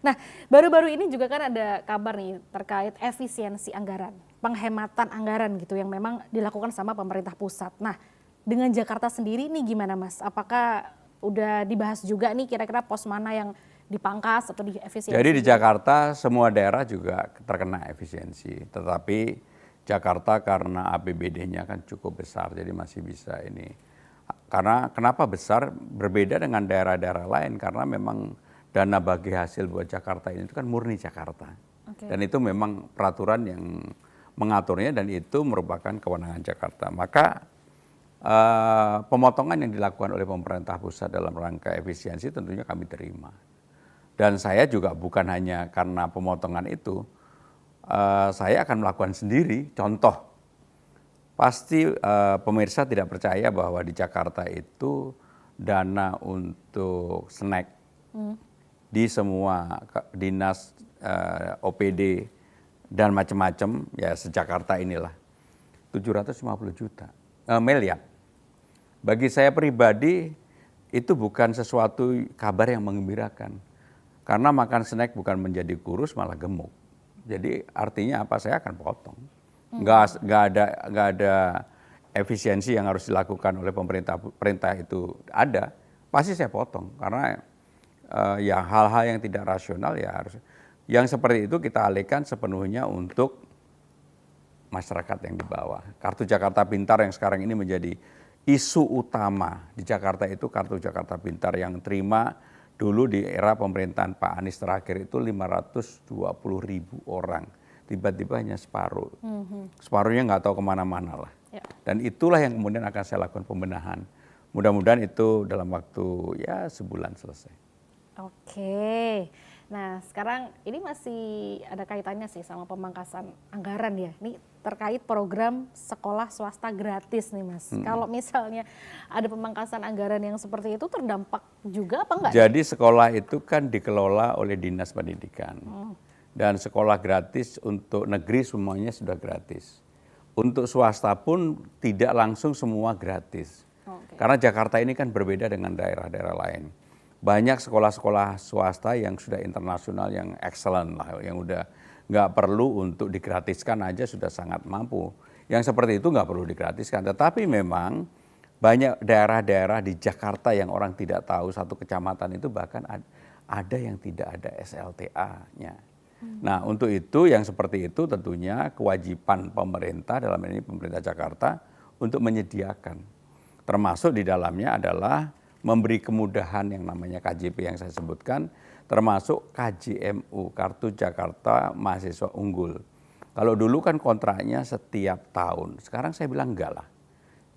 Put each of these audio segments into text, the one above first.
Nah, baru-baru ini juga kan ada kabar nih terkait efisiensi anggaran, penghematan anggaran gitu yang memang dilakukan sama pemerintah pusat. Nah, dengan Jakarta sendiri nih gimana Mas? Apakah udah dibahas juga nih kira-kira pos mana yang dipangkas atau Jadi di diefisiensi gitu? Jakarta semua daerah juga terkena efisiensi, tetapi Jakarta karena APBD-nya kan cukup besar, jadi masih bisa ini. Karena kenapa besar? Berbeda dengan daerah-daerah lain karena memang dana bagi hasil buat Jakarta ini itu kan murni Jakarta. Oke. Dan itu memang peraturan yang mengaturnya dan itu merupakan kewenangan Jakarta. Maka pemotongan yang dilakukan oleh pemerintah pusat dalam rangka efisiensi tentunya kami terima. Dan saya juga bukan hanya karena pemotongan itu, saya akan melakukan sendiri. Contoh, pasti pemirsa tidak percaya bahwa di Jakarta itu dana untuk snack di semua dinas OPD dan macam-macam ya se-Jakarta inilah 750 juta miliar. Bagi saya pribadi itu bukan sesuatu kabar yang menggembirakan. Karena makan snack bukan menjadi kurus malah gemuk. Jadi artinya apa, saya akan potong. Nggak ada efisiensi yang harus dilakukan oleh pemerintah itu ada, pasti saya potong. Karena ya hal-hal yang tidak rasional ya harus. Yang seperti itu kita alihkan sepenuhnya untuk masyarakat yang di bawah. Kartu Jakarta Pintar yang sekarang ini menjadi isu utama di Jakarta itu kartu Jakarta Pintar yang terima dulu di era pemerintahan Pak Anies terakhir itu 520.000 orang. Tiba-tiba hanya separuh. Separuhnya nggak tahu kemana-mana lah. Ya. Dan itulah yang kemudian akan saya lakukan pembenahan. Mudah-mudahan itu dalam waktu ya sebulan selesai. Oke. Nah, sekarang ini masih ada kaitannya sih sama pemangkasan anggaran ya. Ini terkait program sekolah swasta gratis nih Mas. Kalau misalnya ada pemangkasan anggaran yang seperti itu terdampak juga apa enggak nih? Jadi sekolah itu kan dikelola oleh Dinas Pendidikan. Dan sekolah gratis untuk negeri semuanya sudah gratis. Untuk swasta pun tidak langsung semua gratis. Oke. Karena Jakarta ini kan berbeda dengan daerah-daerah lain. Banyak sekolah-sekolah swasta yang sudah internasional, yang excellent lah, yang udah nggak perlu untuk digratiskan aja sudah sangat mampu. Yang seperti itu nggak perlu digratiskan. Tetapi memang banyak daerah-daerah di Jakarta yang orang tidak tahu, satu kecamatan itu bahkan ada yang tidak ada SLTA-nya. Nah untuk itu yang seperti itu tentunya kewajiban pemerintah dalam ini pemerintah Jakarta untuk menyediakan. Termasuk di dalamnya adalah memberi kemudahan yang namanya KJP yang saya sebutkan, termasuk KJMU, Kartu Jakarta Mahasiswa Unggul. Kalau dulu kan kontraknya setiap tahun, sekarang saya bilang enggak lah.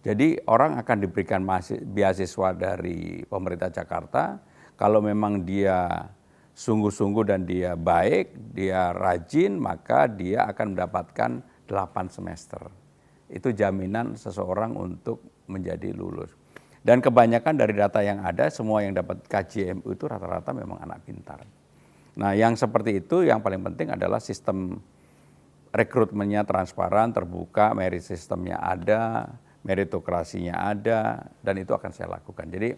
Jadi orang akan diberikan beasiswa dari pemerintah Jakarta, kalau memang dia sungguh-sungguh dan dia baik, dia rajin, maka dia akan mendapatkan 8 semester. Itu jaminan seseorang untuk menjadi lulus. Dan kebanyakan dari data yang ada, semua yang dapat KJMU itu rata-rata memang anak pintar. Nah yang seperti itu yang paling penting adalah sistem rekrutmennya transparan, terbuka, merit sistemnya ada, meritokrasinya ada, dan itu akan saya lakukan. Jadi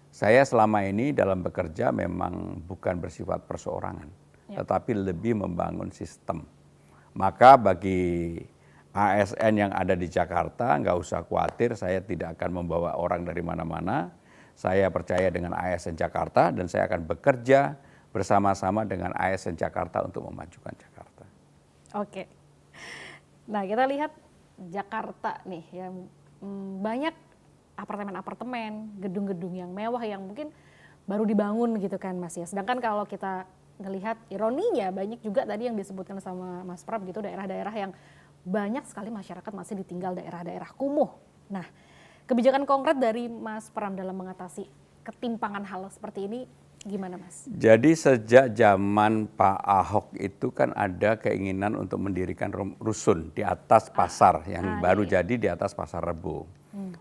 saya selama ini dalam bekerja memang bukan bersifat perseorangan, tetapi lebih membangun sistem. Maka bagi ASN yang ada di Jakarta, nggak usah khawatir, saya tidak akan membawa orang dari mana-mana. Saya percaya dengan ASN Jakarta dan saya akan bekerja bersama-sama dengan ASN Jakarta untuk memajukan Jakarta. Oke. Nah kita lihat Jakarta nih yang banyak apartemen-apartemen, gedung-gedung yang mewah yang mungkin baru dibangun gitu kan Mas ya. Sedangkan kalau kita ngelihat ironinya banyak juga tadi yang disebutkan sama Mas Pram gitu daerah-daerah yang banyak sekali masyarakat masih ditinggal daerah-daerah kumuh. Nah, kebijakan konkret dari Mas Pram dalam mengatasi ketimpangan hal seperti ini gimana Mas? Jadi sejak zaman Pak Ahok itu kan ada keinginan untuk mendirikan rusun di atas pasar yang baru jadi di atas Pasar Rebo.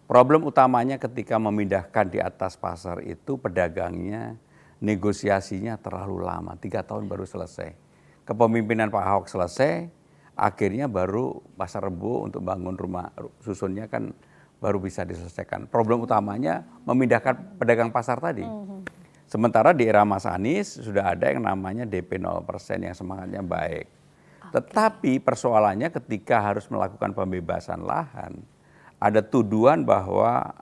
Problem utamanya ketika memindahkan di atas pasar itu pedagangnya negosiasinya terlalu lama, 3 tahun baru selesai. Kepemimpinan Pak Ahok selesai, akhirnya baru Pasar Rebo untuk bangun rumah susunnya kan baru bisa diselesaikan. Problem utamanya memindahkan pedagang pasar tadi. Sementara di era Mas Anies sudah ada yang namanya DP 0% yang semangatnya baik. Tetapi persoalannya ketika harus melakukan pembebasan lahan, ada tuduhan bahwa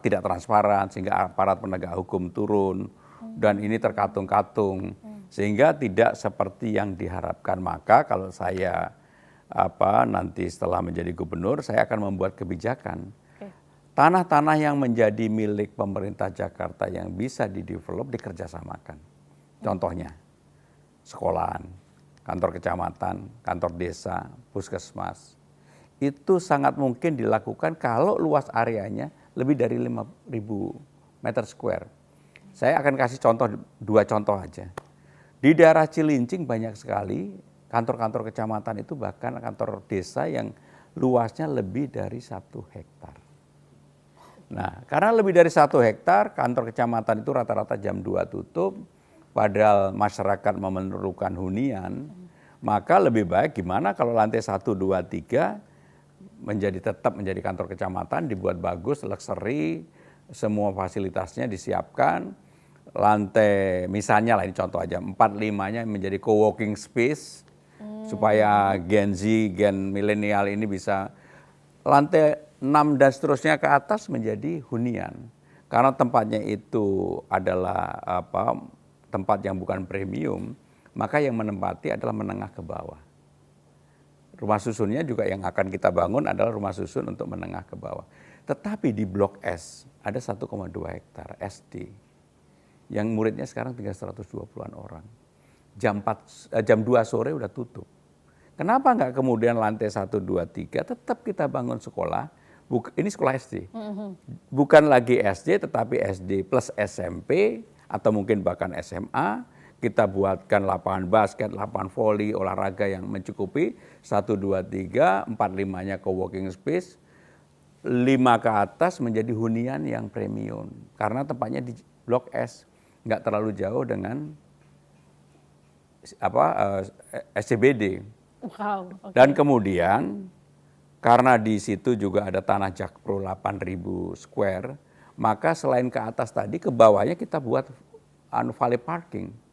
tidak transparan sehingga aparat penegak hukum turun dan ini terkatung-katung sehingga tidak seperti yang diharapkan. Maka kalau saya nanti setelah menjadi gubernur, saya akan membuat kebijakan tanah-tanah yang menjadi milik pemerintah Jakarta yang bisa didevelop dikerjasamakan. Contohnya sekolahan, kantor kecamatan, kantor desa, puskesmas. Itu sangat mungkin dilakukan kalau luas areanya lebih dari 5.000 meter square. Saya akan kasih dua contoh aja. Di daerah Cilincing banyak sekali kantor-kantor kecamatan itu, bahkan kantor desa yang luasnya lebih dari 1 hektar. Nah, karena lebih dari 1 hektar, kantor kecamatan itu rata-rata jam 2 tutup, padahal masyarakat memerlukan hunian, maka lebih baik gimana kalau lantai 1, 2, 3 tetap menjadi kantor kecamatan, dibuat bagus, luxury, semua fasilitasnya disiapkan. Lantai misalnya lah, ini contoh aja, 4-5-nya menjadi co-working space, supaya Gen Z, Gen milenial ini bisa, lantai 6 dan seterusnya ke atas menjadi hunian. Karena tempatnya itu adalah tempat yang bukan premium, maka yang menempati adalah menengah ke bawah. Rumah susunnya juga yang akan kita bangun adalah rumah susun untuk menengah ke bawah. Tetapi di Blok S ada 1,2 hektar SD yang muridnya sekarang tinggal 120-an orang. Jam 2 sore udah tutup. Kenapa nggak kemudian lantai 1, 2, 3 tetap kita bangun sekolah? Ini sekolah SD. Bukan lagi SD tetapi SD plus SMP atau mungkin bahkan SMA. Kita buatkan lapangan basket, lapangan voli, olahraga yang mencukupi 1, 2, 3, 4, 5-nya co-working space. 5 ke atas menjadi hunian yang premium. Karena tempatnya di Blok S, nggak terlalu jauh dengan SCBD. Wow, okay. Dan kemudian karena di situ juga ada tanah Jakpro 8.000 square, maka selain ke atas tadi, ke bawahnya kita buat valet parking.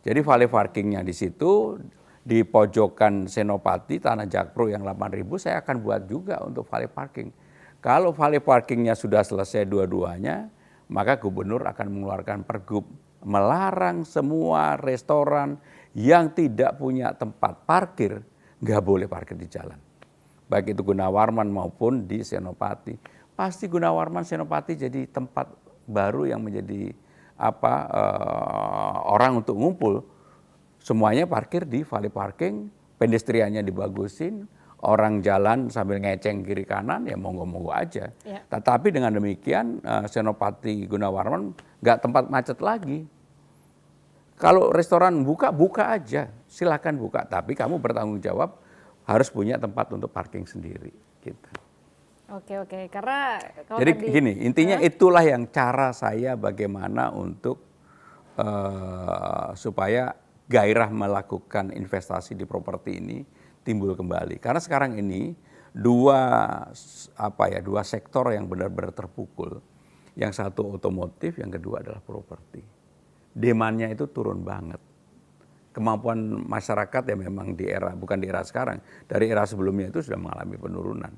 Jadi valet parkingnya di situ, di pojokan Senopati, tanah Jakpro yang 8.000, saya akan buat juga untuk valet parking. Kalau valet parkingnya sudah selesai dua-duanya, maka gubernur akan mengeluarkan pergub melarang semua restoran yang tidak punya tempat parkir, nggak boleh parkir di jalan. Baik itu Gunawarman maupun di Senopati. Pasti Gunawarman, Senopati jadi tempat baru yang menjadi orang untuk ngumpul. Semuanya parkir di valet parking, pedestriannya dibagusin, orang jalan sambil ngeceng kiri kanan, ya monggo-monggo aja. Ya. Tetapi dengan demikian Senopati, Gunawarman nggak tempat macet lagi. Kalau restoran buka aja, silakan buka. Tapi kamu bertanggung jawab, harus punya tempat untuk parking sendiri. Gitu. Oke, karena kalau jadi gini, intinya itulah yang cara saya bagaimana untuk supaya gairah melakukan investasi di properti ini timbul kembali. Karena sekarang ini dua sektor yang benar-benar terpukul. Yang satu otomotif, yang kedua adalah properti. Demandnya itu turun banget. Kemampuan masyarakat ya memang bukan di era sekarang, dari era sebelumnya itu sudah mengalami penurunan.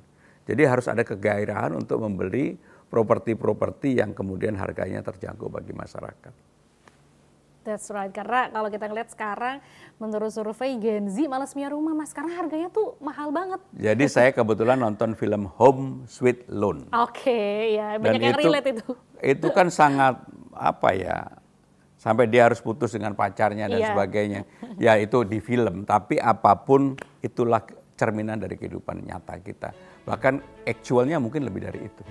Jadi harus ada kegairahan untuk membeli properti-properti yang kemudian harganya terjangkau bagi masyarakat. That's right, karena kalau kita ngeliat sekarang menurut survei Gen Z malas punya rumah Mas, karena harganya tuh mahal banget. Jadi saya kebetulan nonton film Home Sweet Loan. Oke, ya banyak yang relate itu. Itu kan sangat sampai dia harus putus dengan pacarnya dan sebagainya. Ya itu di film, tapi apapun itulah cerminan dari kehidupan nyata kita. Bahkan actualnya mungkin lebih dari itu.